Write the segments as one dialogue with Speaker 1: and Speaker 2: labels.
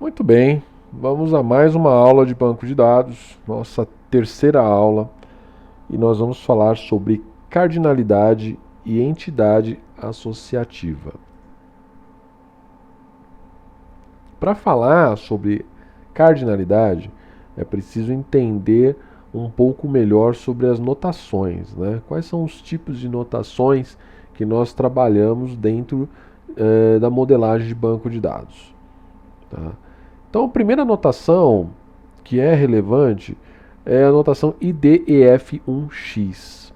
Speaker 1: Muito bem, vamos a mais uma aula de banco de dados, nossa terceira aula, e nós vamos falar sobre cardinalidade e entidade associativa. Para falar sobre cardinalidade, é preciso entender um pouco melhor sobre as notações, né? Quais são os tipos de notações que nós trabalhamos dentro da modelagem de banco de dados, tá? Então, a primeira notação que é relevante é a notação IDEF1X.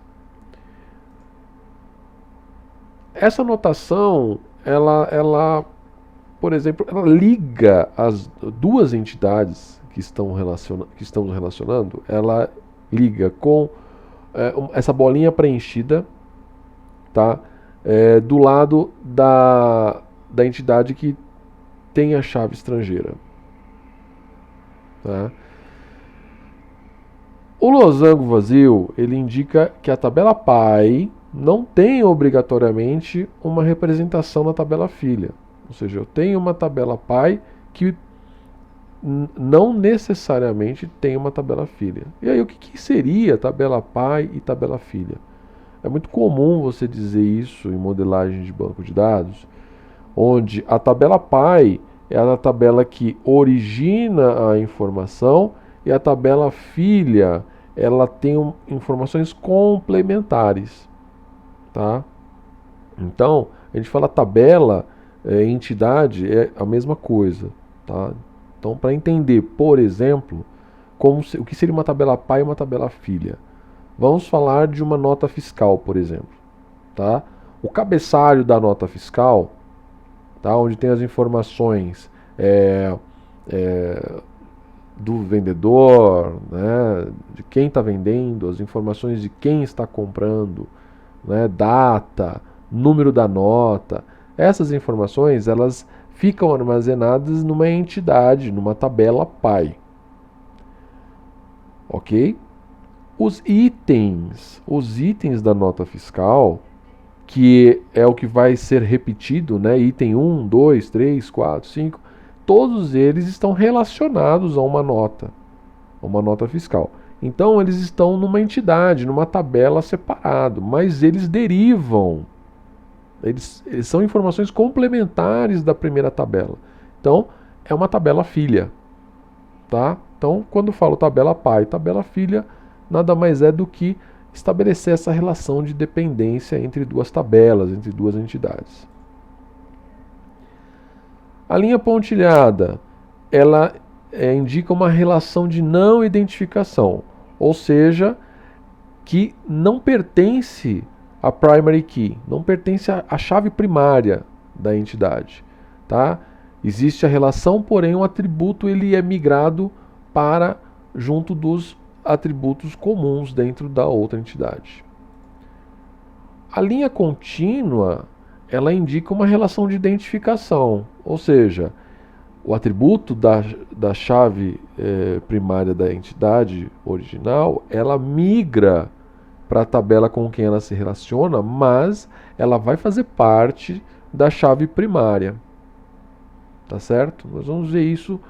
Speaker 1: Essa notação, por exemplo, ela liga as duas entidades que estamos relacionando, ela liga com essa bolinha preenchida, tá? Do lado da entidade que tem a chave estrangeira. Tá? O losango vazio, ele indica que a tabela pai não tem obrigatoriamente uma representação na tabela filha. Ou seja, eu tenho uma tabela pai que não necessariamente tem uma tabela filha. E aí, o que seria tabela pai e tabela filha? É muito comum você dizer isso em modelagem de banco de dados, onde a tabela pai é a tabela que origina a informação e a tabela filha ela tem informações complementares, tá? Então, a gente fala tabela, entidade, é a mesma coisa, tá? Então, para entender, por exemplo, o que seria uma tabela pai e uma tabela filha, vamos falar de uma nota fiscal, por exemplo, tá? O cabeçalho da nota fiscal, tá? Onde tem as informações do vendedor, né? De quem está vendendo, as informações de quem está comprando, né? Data, número da nota. Essas informações elas ficam armazenadas numa entidade, numa tabela pai. Ok? Os itens da nota fiscal, que é o que vai ser repetido, né? Item 1, 2, 3, 4, 5, todos eles estão relacionados a uma nota fiscal. Então eles estão numa entidade, numa tabela separado, mas eles derivam, eles são informações complementares da primeira tabela. Então é uma tabela filha, tá? Então quando falo tabela pai e tabela filha, nada mais é do que estabelecer essa relação de dependência entre duas tabelas, entre duas entidades. A linha pontilhada, ela indica uma relação de não identificação, ou seja, que não pertence à primary key, não pertence à chave primária da entidade, tá? Existe a relação, porém o atributo ele é migrado para junto dos atributos comuns dentro da outra entidade. A linha contínua, ela indica uma relação de identificação, ou seja, o atributo da chave primária da entidade original, ela migra para a tabela com quem ela se relaciona, mas ela vai fazer parte da chave primária. Tá certo? Nós vamos ver isso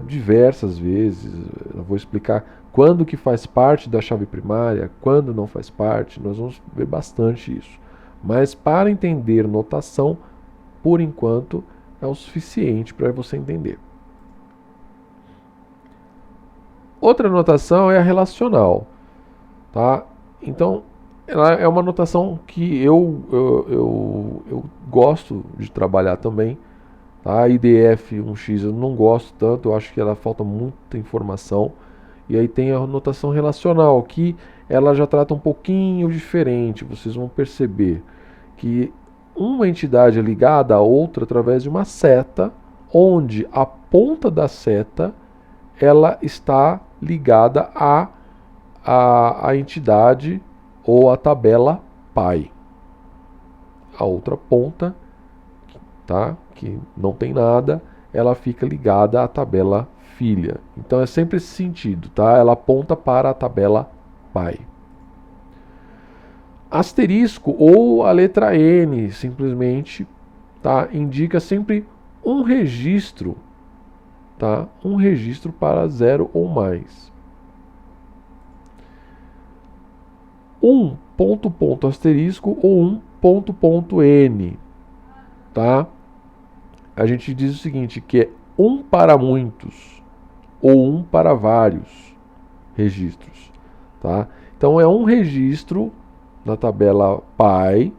Speaker 1: diversas vezes. Eu vou explicar quando que faz parte da chave primária, quando não faz parte. Nós vamos ver bastante isso. Mas para entender notação, por enquanto, é o suficiente para você entender. Outra notação é a relacional, tá? Então, ela é uma notação que eu gosto de trabalhar também. A IDF1X eu não gosto tanto, eu acho que ela falta muita informação. E aí tem a notação relacional, que ela já trata um pouquinho diferente. Vocês vão perceber que uma entidade é ligada a outra através de uma seta, onde a ponta da seta ela está ligada à entidade ou à tabela pai. A outra ponta, tá, que não tem nada, ela fica ligada à tabela filha. Então é sempre esse sentido, tá? Ela aponta para a tabela pai. Asterisco ou a letra N, simplesmente, tá? Indica sempre um registro tá? Um registro para 0 ou mais. Um ponto ponto asterisco ou um ponto ponto n, tá? A gente diz o seguinte, que é um para muitos ou um para vários registros, tá? Então é um registro na tabela pai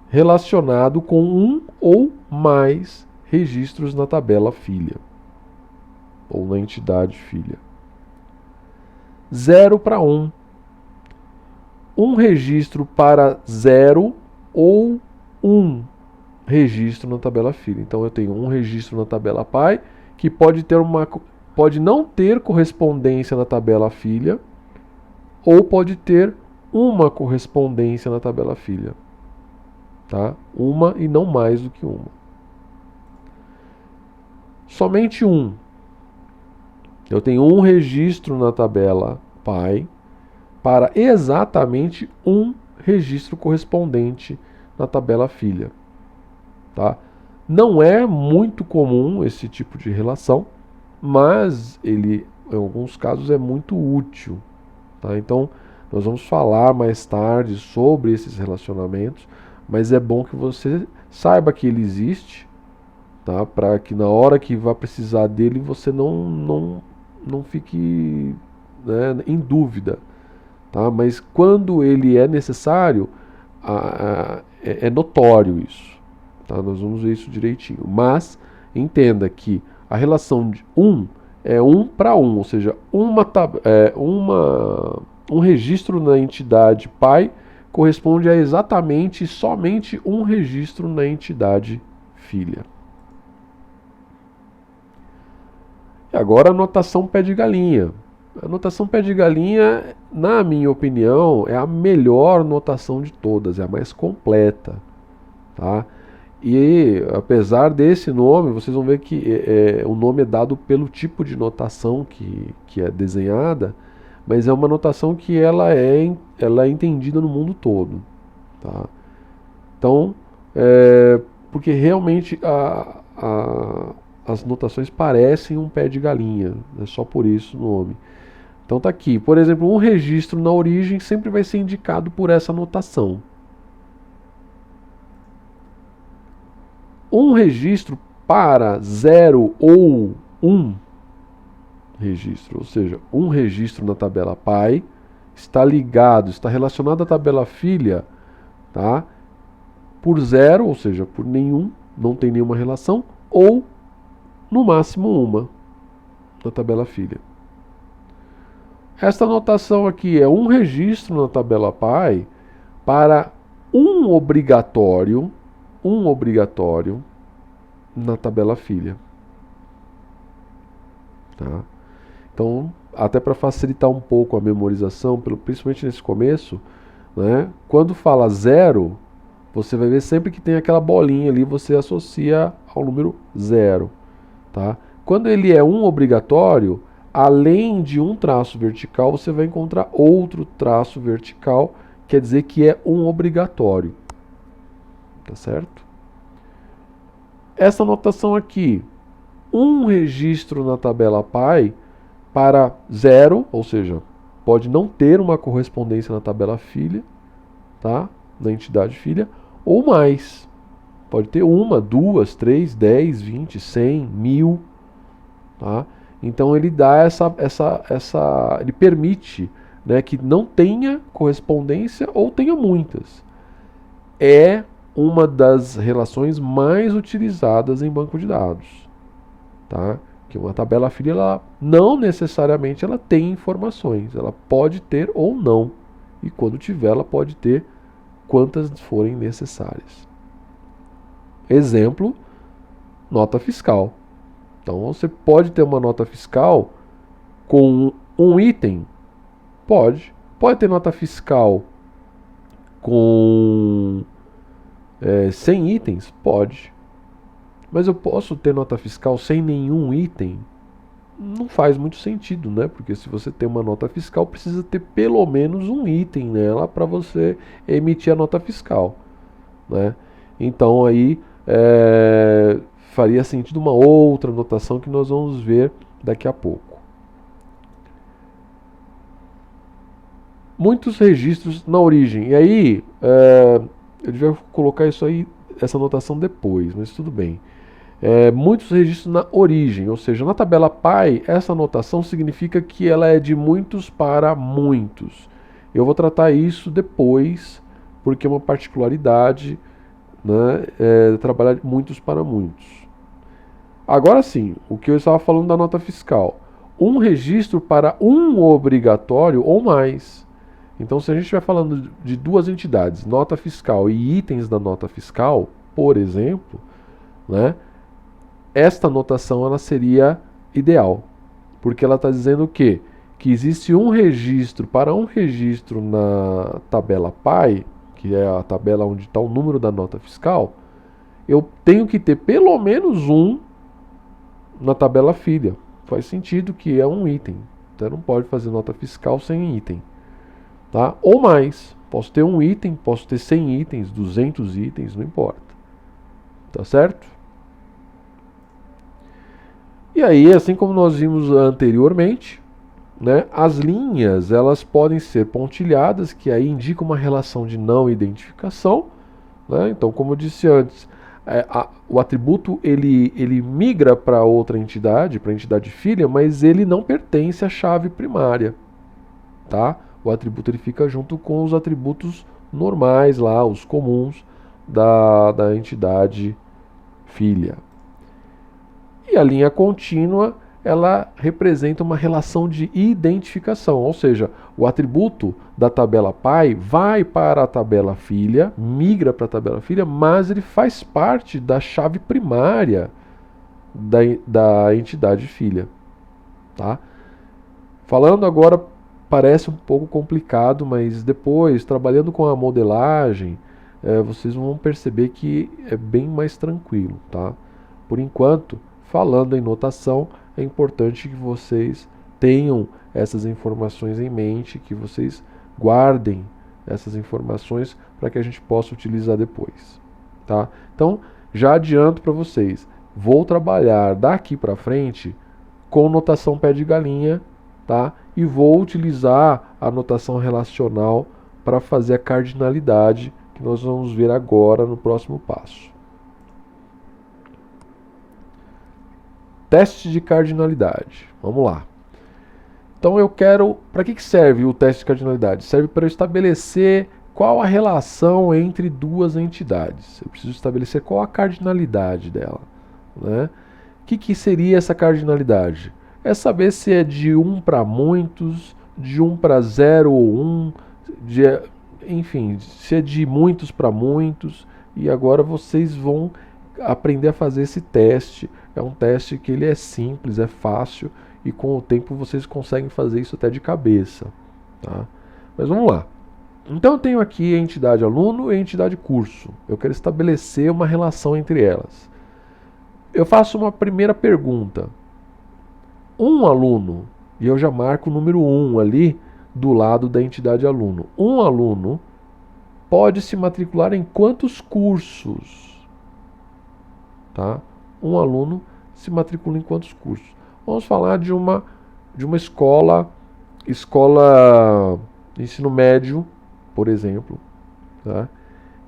Speaker 1: relacionado com um ou mais registros na tabela filha ou na entidade filha. 0 para 1. Um registro para 0 ou um registro na tabela filha. Então eu tenho um registro na tabela pai que pode não ter correspondência na tabela filha ou pode ter uma correspondência na tabela filha, tá? Uma e não mais do que uma. Somente um. Eu tenho um registro na tabela pai para exatamente um registro correspondente na tabela filha, tá? Não é muito comum esse tipo de relação, mas ele, em alguns casos, é muito útil, tá? Então, nós vamos falar mais tarde sobre esses relacionamentos, mas é bom que você saiba que ele existe, tá? Para que na hora que vá precisar dele, você não fique, né, em dúvida. Tá? Mas quando ele é necessário, é notório isso. Tá? Nós vamos ver isso direitinho. Mas entenda que a relação de 1 é 1 para 1, ou seja, um registro na entidade pai corresponde a exatamente somente um registro na entidade filha. E agora a notação pé de galinha. A notação pé de galinha, na minha opinião, é a melhor notação de todas, é a mais completa, tá? E apesar desse nome, vocês vão ver que o nome é dado pelo tipo de notação que é desenhada, mas é uma notação que ela é entendida no mundo todo, tá? Então, porque realmente as notações parecem um pé de galinha, é só por isso o nome. Então tá aqui, por exemplo, um registro na origem sempre vai ser indicado por essa notação. Um registro para 0 ou 1 registro, ou seja, um registro na tabela pai está relacionado à tabela filha, tá? Por 0, ou seja, por nenhum, não tem nenhuma relação, ou no máximo uma na tabela filha. Esta notação aqui é um registro na tabela pai para um obrigatório na tabela filha. Tá? Então, até para facilitar um pouco a memorização, principalmente nesse começo, né, quando fala 0, você vai ver sempre que tem aquela bolinha ali, você associa ao número 0. Tá? Quando ele é um obrigatório, além de um traço vertical, você vai encontrar outro traço vertical, quer dizer que é um obrigatório. Tá certo? Essa notação aqui, um registro na tabela pai para 0, ou seja, pode não ter uma correspondência na tabela filha, tá? Na entidade filha, ou mais. Pode ter 1, 2, 3, 10, 20, 100, 1000, tá? Então ele dá ele permite, né, que não tenha correspondência ou tenha muitas. É uma das relações mais utilizadas em banco de dados, tá? Que uma tabela filha, ela não necessariamente ela tem informações, ela pode ter ou não, e quando tiver ela pode ter quantas forem necessárias. Exemplo, nota fiscal. Então você pode ter uma nota fiscal com um item? Pode. Pode ter nota fiscal com 100 itens? Pode. Mas eu posso ter nota fiscal sem nenhum item? Não faz muito sentido, né? Porque se você tem uma nota fiscal, precisa ter pelo menos um item nela para você emitir a nota fiscal, né? Então aí faria sentido uma outra notação que nós vamos ver daqui a pouco. Muitos registros na origem. E aí, eu devia colocar isso aí, essa notação depois, mas tudo bem. Muitos registros na origem, ou seja, na tabela pai, essa notação significa que ela é de muitos para muitos. Eu vou tratar isso depois, porque é uma particularidade, né, trabalhar muitos para muitos. Agora sim, o que eu estava falando da nota fiscal. Um registro para um obrigatório ou mais. Então, se a gente estiver falando de duas entidades, nota fiscal e itens da nota fiscal, por exemplo, né, esta notação ela seria ideal, porque ela está dizendo o quê? Que existe um registro para um registro na tabela pai, que é a tabela onde está o número da nota fiscal, eu tenho que ter pelo menos um na tabela filha. Faz sentido que é um item. Então não pode fazer nota fiscal sem item. Tá? Ou mais. Posso ter um item, posso ter 100 itens, 200 itens, não importa. Tá certo? E aí, assim como nós vimos anteriormente, né, as linhas elas podem ser pontilhadas, que aí indicam uma relação de não identificação. Né? Então, como eu disse antes, o atributo ele migra para outra entidade, para a entidade filha, mas ele não pertence à chave primária. Tá? O atributo ele fica junto com os atributos normais lá, os comuns da entidade filha. E a linha contínua, ela representa uma relação de identificação, ou seja, o atributo da tabela pai vai para a tabela filha, migra para a tabela filha, mas ele faz parte da chave primária da entidade filha. Tá? Falando agora, parece um pouco complicado, mas depois, trabalhando com a modelagem, vocês vão perceber que é bem mais tranquilo. Tá? Por enquanto, falando em notação, é importante que vocês tenham essas informações em mente, que vocês guardem essas informações para que a gente possa utilizar depois. Tá? Então, já adianto para vocês, vou trabalhar daqui para frente com notação pé de galinha, tá? E vou utilizar a notação relacional para fazer a cardinalidade, que nós vamos ver agora no próximo passo. Teste de cardinalidade. Vamos lá. Então eu quero... Para que serve o teste de cardinalidade? Serve para eu estabelecer qual a relação entre duas entidades. Eu preciso estabelecer qual a cardinalidade dela. Né? O que seria essa cardinalidade? É saber se é de 1 para muitos, de 1 para 0 ou 1, enfim, se é de muitos para muitos. E agora vocês vão aprender a fazer esse teste. É um teste que ele é simples, é fácil e com o tempo vocês conseguem fazer isso até de cabeça. Tá? Mas vamos lá. Então eu tenho aqui a entidade aluno e a entidade curso. Eu quero estabelecer uma relação entre elas. Eu faço uma primeira pergunta. Um aluno, e eu já marco o número 1 ali do lado da entidade aluno. Um aluno pode se matricular em quantos cursos? Tá? Um aluno se matricula em quantos cursos? Vamos falar de uma escola de ensino médio, por exemplo. Tá?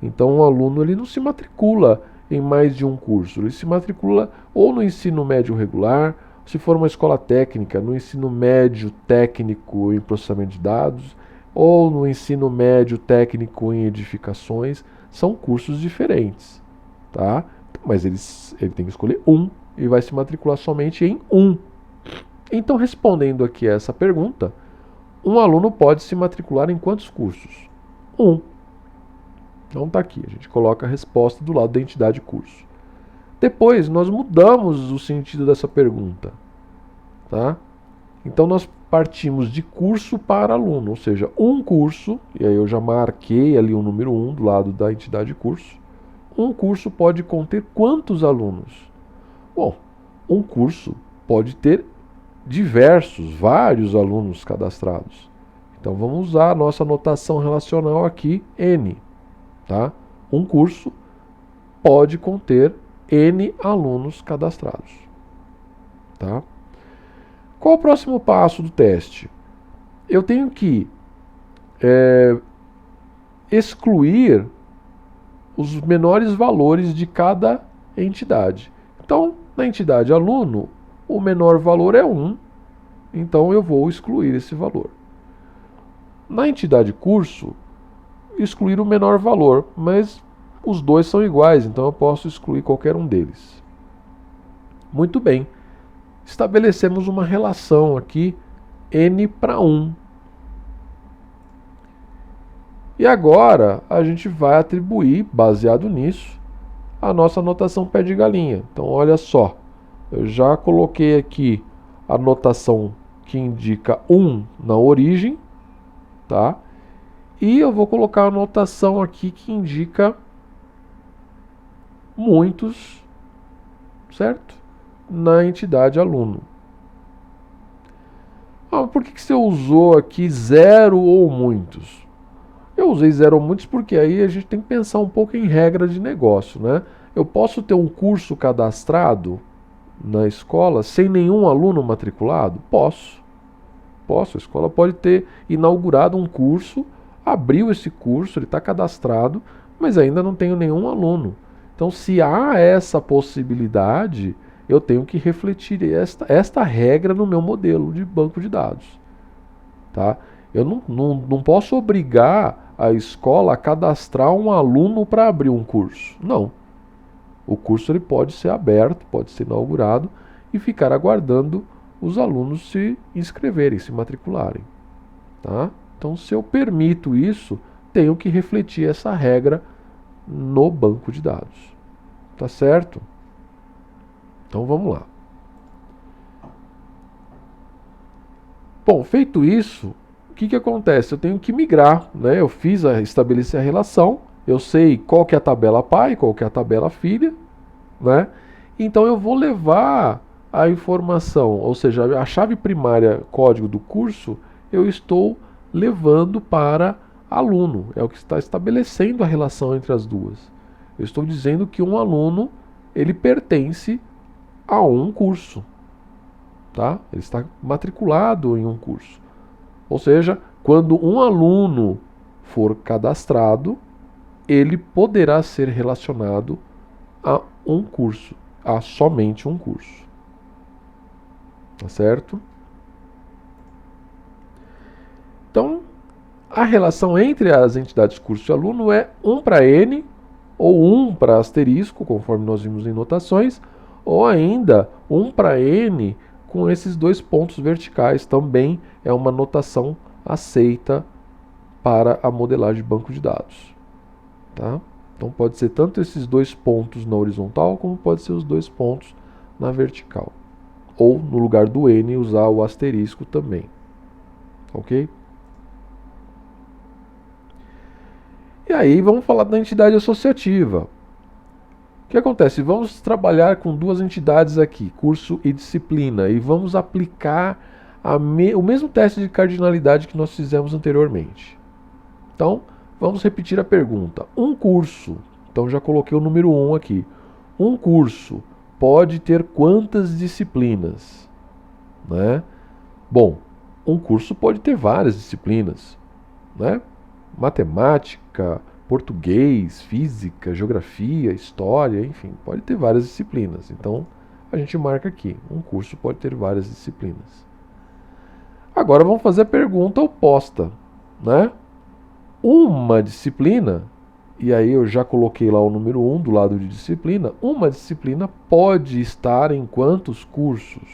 Speaker 1: Então, um aluno ele não se matricula em mais de um curso. Ele se matricula ou no ensino médio regular, se for uma escola técnica, no ensino médio técnico em processamento de dados, ou no ensino médio técnico em edificações. São cursos diferentes. Tá? Mas ele tem que escolher um e vai se matricular somente em um. Então, respondendo aqui a essa pergunta, um aluno pode se matricular em quantos cursos? Um. Então está aqui, a gente coloca a resposta do lado da entidade curso. Depois, nós mudamos o sentido dessa pergunta. Tá? Então, nós partimos de curso para aluno, ou seja, um curso, e aí eu já marquei ali o número 1 do lado da entidade curso. Um curso pode conter quantos alunos? Bom, um curso pode ter vários alunos cadastrados. Então vamos usar a nossa notação relacional aqui, N. Tá? Um curso pode conter N alunos cadastrados. Tá? Qual o próximo passo do teste? Eu tenho que excluir os menores valores de cada entidade. Então, na entidade aluno, o menor valor é 1, então eu vou excluir esse valor. Na entidade curso, excluir o menor valor, mas os dois são iguais, então eu posso excluir qualquer um deles. Muito bem, estabelecemos uma relação aqui, n para 1. E agora a gente vai atribuir, baseado nisso, a nossa notação pé de galinha. Então olha só, eu já coloquei aqui a notação que indica 1 na origem, tá? E eu vou colocar a notação aqui que indica muitos, certo? Na entidade aluno. Por que você usou aqui 0 ou muitos? Eu usei 0 ou muitos porque aí a gente tem que pensar um pouco em regra de negócio, né? Eu posso ter um curso cadastrado na escola sem nenhum aluno matriculado? Posso. A escola pode ter inaugurado um curso, abriu esse curso, ele está cadastrado, mas ainda não tenho nenhum aluno. Então, se há essa possibilidade, eu tenho que refletir esta regra no meu modelo de banco de dados. Tá? Eu não posso obrigar a escola a cadastrar um aluno para abrir um curso. Não. O curso ele pode ser aberto, pode ser inaugurado e ficar aguardando os alunos se inscreverem, se matricularem. Tá? Então, se eu permito isso, tenho que refletir essa regra no banco de dados. Tá certo? Então, vamos lá. Bom, feito isso, o que acontece? Eu tenho que migrar, né? Eu estabeleci a relação, eu sei qual que é a tabela pai, qual que é a tabela filha, né? Então eu vou levar a informação, ou seja, a chave primária código do curso, eu estou levando para aluno, é o que está estabelecendo a relação entre as duas. Eu estou dizendo que um aluno, ele pertence a um curso, tá? Ele está matriculado em um curso. Ou seja, quando um aluno for cadastrado, ele poderá ser relacionado a um curso, a somente um curso. Tá certo? Então, a relação entre as entidades curso e aluno é 1 para N, ou 1 para asterisco, conforme nós vimos em notações, ou ainda 1 para N com esses dois pontos verticais, também é uma notação aceita para a modelagem de banco de dados. Tá? Então pode ser tanto esses dois pontos na horizontal, como pode ser os dois pontos na vertical. Ou no lugar do N usar o asterisco também. Ok? E aí vamos falar da entidade associativa. O que acontece? Vamos trabalhar com duas entidades aqui, curso e disciplina, e vamos aplicar o mesmo teste de cardinalidade que nós fizemos anteriormente. Então, vamos repetir a pergunta. Um curso, então já coloquei o número 1 aqui. Um curso pode ter quantas disciplinas? Né? Bom, um curso pode ter várias disciplinas, né? Matemática, português, física, geografia, história, enfim, pode ter várias disciplinas. Então, a gente marca aqui, um curso pode ter várias disciplinas. Agora vamos fazer a pergunta oposta, né? Uma disciplina, e aí eu já coloquei lá o número 1 do lado de disciplina, uma disciplina pode estar em quantos cursos?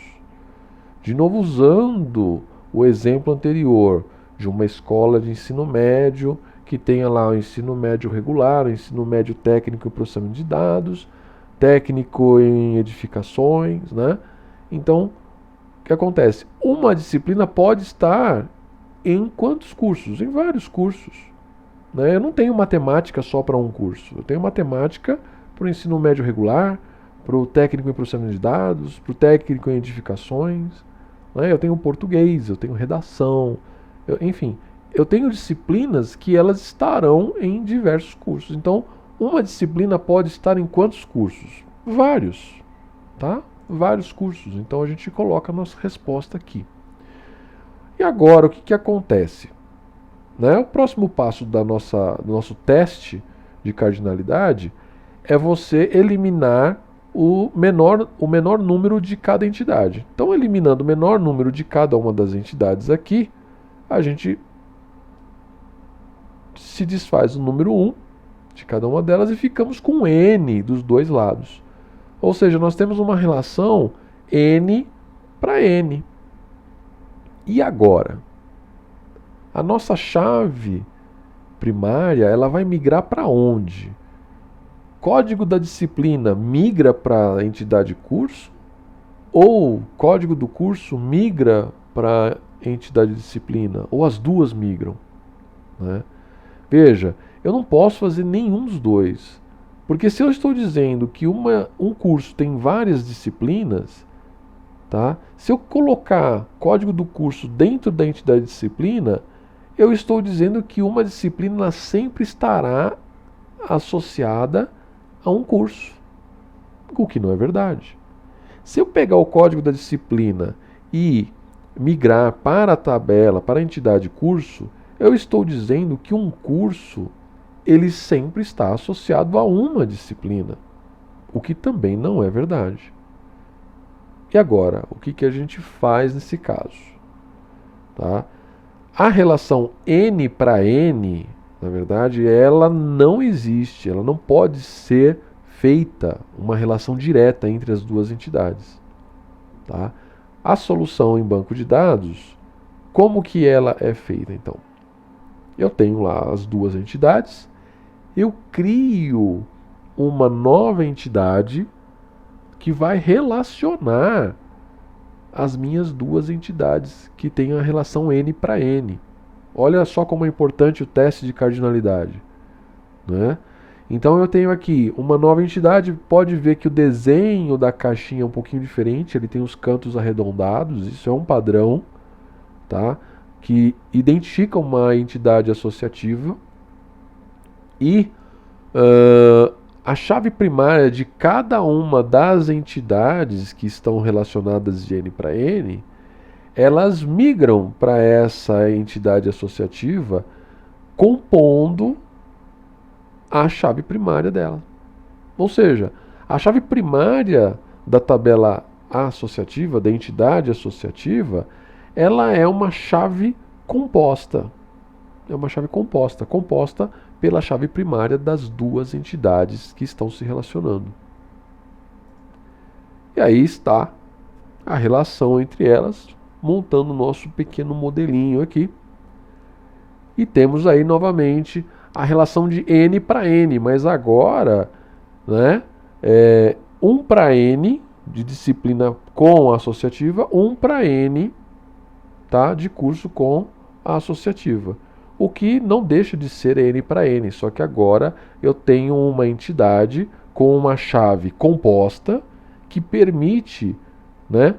Speaker 1: De novo, usando o exemplo anterior de uma escola de ensino médio que tenha lá o ensino médio regular, o ensino médio técnico em processamento de dados, técnico em edificações, né? Então, o que acontece? Uma disciplina pode estar em quantos cursos? Em vários cursos. Né? Eu não tenho matemática só para um curso. Eu tenho matemática para o ensino médio regular, para o técnico em processamento de dados, para o técnico em edificações. Né? Eu tenho português, eu tenho redação, enfim. Eu tenho disciplinas que elas estarão em diversos cursos. Então, uma disciplina pode estar em quantos cursos? Vários, tá? Vários cursos. Então a gente coloca a nossa resposta aqui. E agora, o que acontece? Né? O próximo passo do nosso teste de cardinalidade é você eliminar o menor número de cada entidade. Então, eliminando o menor número de cada uma das entidades aqui, a gente se desfaz o número 1 de cada uma delas e ficamos com N dos dois lados. Ou seja, nós temos uma relação N para N. E agora? A nossa chave primária, ela vai migrar para onde? Código da disciplina migra para a entidade curso? Ou código do curso migra para a entidade disciplina? Ou as duas migram? Né? Veja, eu não posso fazer nenhum dos dois. Porque se eu estou dizendo que um curso tem várias disciplinas, tá? Se eu colocar código do curso dentro da entidade disciplina, eu estou dizendo que uma disciplina sempre estará associada a um curso, o que não é verdade. Se eu pegar o código da disciplina e migrar para a tabela, para a entidade curso, eu estou dizendo que um curso ele sempre está associado a uma disciplina, o que também não é verdade. E agora, o que a gente faz nesse caso? Tá? A relação N para N, na verdade, ela não existe, ela não pode ser feita uma relação direta entre as duas entidades. Tá? A solução em banco de dados, como que ela é feita então? Eu tenho lá as duas entidades, eu crio uma nova entidade que vai relacionar as minhas duas entidades que têm a relação N para N. Olha só como é importante o teste de cardinalidade. Né? Então eu tenho aqui uma nova entidade, pode ver que o desenho da caixinha é um pouquinho diferente, ele tem os cantos arredondados, isso é um padrão, tá? Que identifica uma entidade associativa. E a chave primária de cada uma das entidades que estão relacionadas de N para N, elas migram para essa entidade associativa compondo a chave primária dela. Ou seja, a chave primária da tabela associativa, da entidade associativa, ela é uma chave composta. É uma chave composta pela chave primária das duas entidades que estão se relacionando. E aí está a relação entre elas, montando o nosso pequeno modelinho aqui. E temos aí novamente a relação de N para N, mas agora, né, 1 para N de disciplina com a associativa, 1 para N, tá, de curso com a associativa. O que não deixa de ser N para N, só que agora eu tenho uma entidade com uma chave composta que permite, né,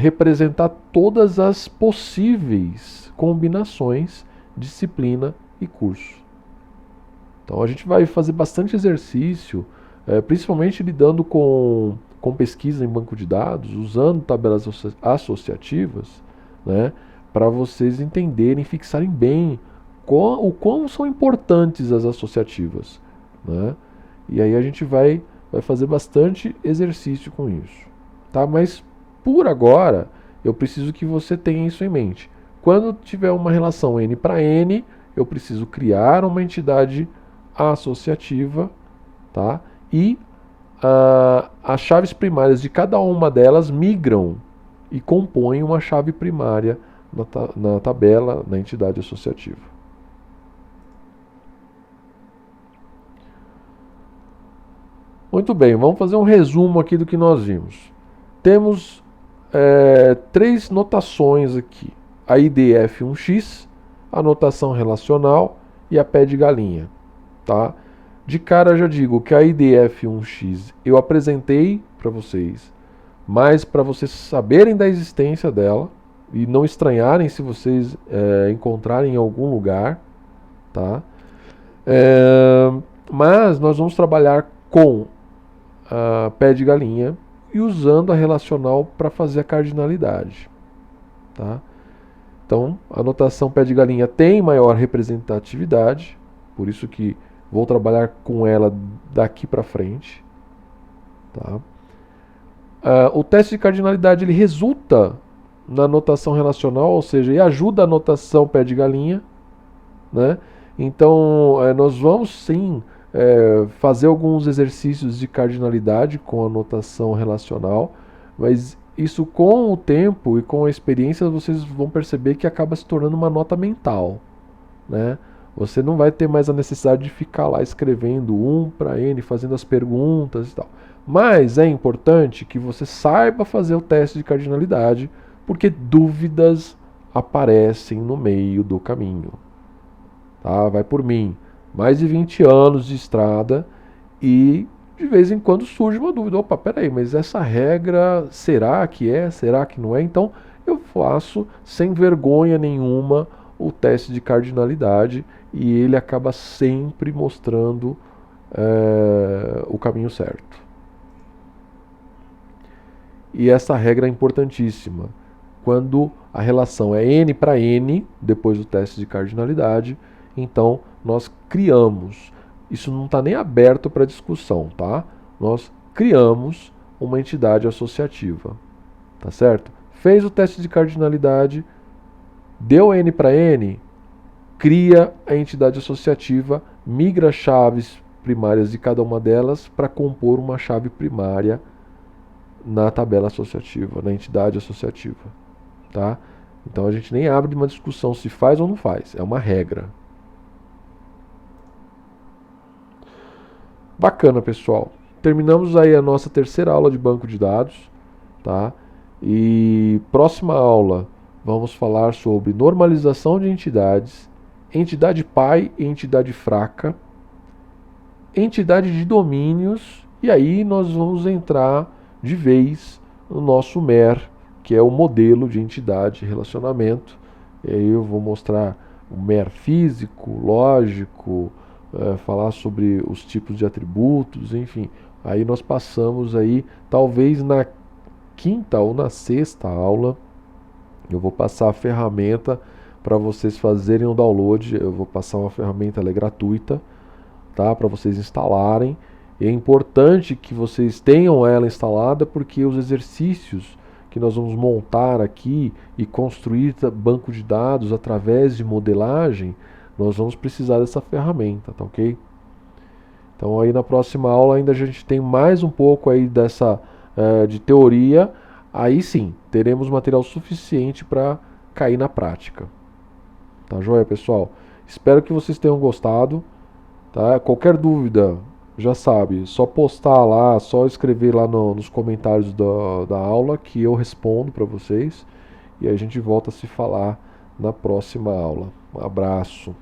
Speaker 1: representar todas as possíveis combinações disciplina e curso. Então a gente vai fazer bastante exercício, principalmente lidando com pesquisa em banco de dados, usando tabelas associativas, né, para vocês entenderem, fixarem bem o quão são importantes as associativas. Né? E aí a gente vai fazer bastante exercício com isso. Tá? Mas por agora, eu preciso que você tenha isso em mente. Quando tiver uma relação N para N, eu preciso criar uma entidade associativa, tá? E as chaves primárias de cada uma delas migram e compõem uma chave primária na tabela, na entidade associativa. Muito bem, vamos fazer um resumo aqui do que nós vimos. Temos 3 notações aqui. A IDF1x, a notação relacional e a pé de galinha. Tá? De cara já digo que a IDF1x eu apresentei para vocês, mas para vocês saberem da existência dela e não estranharem se vocês encontrarem em algum lugar. Tá? Mas nós vamos trabalhar com pé de galinha e usando a relacional para fazer a cardinalidade. Tá? Então, a notação pé de galinha tem maior representatividade, por isso que vou trabalhar com ela daqui para frente. Tá? O teste de cardinalidade ele resulta na notação relacional, ou seja, ele ajuda a notação pé de galinha, né? Então, nós vamos sim fazer alguns exercícios de cardinalidade com a notação relacional, mas isso com o tempo e com a experiência vocês vão perceber que acaba se tornando uma nota mental, né? Você não vai ter mais a necessidade de ficar lá escrevendo um para N, fazendo as perguntas e tal. Mas é importante que você saiba fazer o teste de cardinalidade, porque dúvidas aparecem no meio do caminho. Tá? Vai por mim. Mais de 20 anos de estrada e de vez em quando surge uma dúvida. Opa, peraí, mas essa regra será que é? Será que não é? Então eu faço sem vergonha nenhuma o teste de cardinalidade e ele acaba sempre mostrando o caminho certo. E essa regra é importantíssima. Quando a relação é n para n, depois do teste de cardinalidade, então nós criamos. Isso não está nem aberto para discussão, tá? Nós criamos uma entidade associativa, tá certo? Fez o teste de cardinalidade, deu n para n, cria a entidade associativa, migra chaves primárias de cada uma delas para compor uma chave primária na tabela associativa, na entidade associativa. Tá? Então a gente nem abre uma discussão se faz ou não faz, é uma regra. Bacana, pessoal. Terminamos aí a nossa terceira aula de banco de dados, tá? E próxima aula vamos falar sobre normalização de entidades, entidade pai e entidade fraca, entidade de domínios, e aí nós vamos entrar de vez no nosso MER, que é o modelo de entidade de relacionamento. E aí eu vou mostrar o MER físico, lógico, falar sobre os tipos de atributos, enfim. Aí nós passamos aí, talvez na quinta ou na sexta aula, eu vou passar a ferramenta para vocês fazerem o download. Eu vou passar uma ferramenta, ela é gratuita, tá? Para vocês instalarem. E é importante que vocês tenham ela instalada, porque os exercícios que nós vamos montar aqui e construir banco de dados através de modelagem, nós vamos precisar dessa ferramenta, tá ok? Então aí na próxima aula ainda a gente tem mais um pouco aí dessa de teoria, aí sim, teremos material suficiente para cair na prática. Tá joia, pessoal? Espero que vocês tenham gostado, tá? Qualquer dúvida, já sabe, só postar lá, só escrever lá nos comentários da aula que eu respondo para vocês e a gente volta a se falar na próxima aula. Um abraço.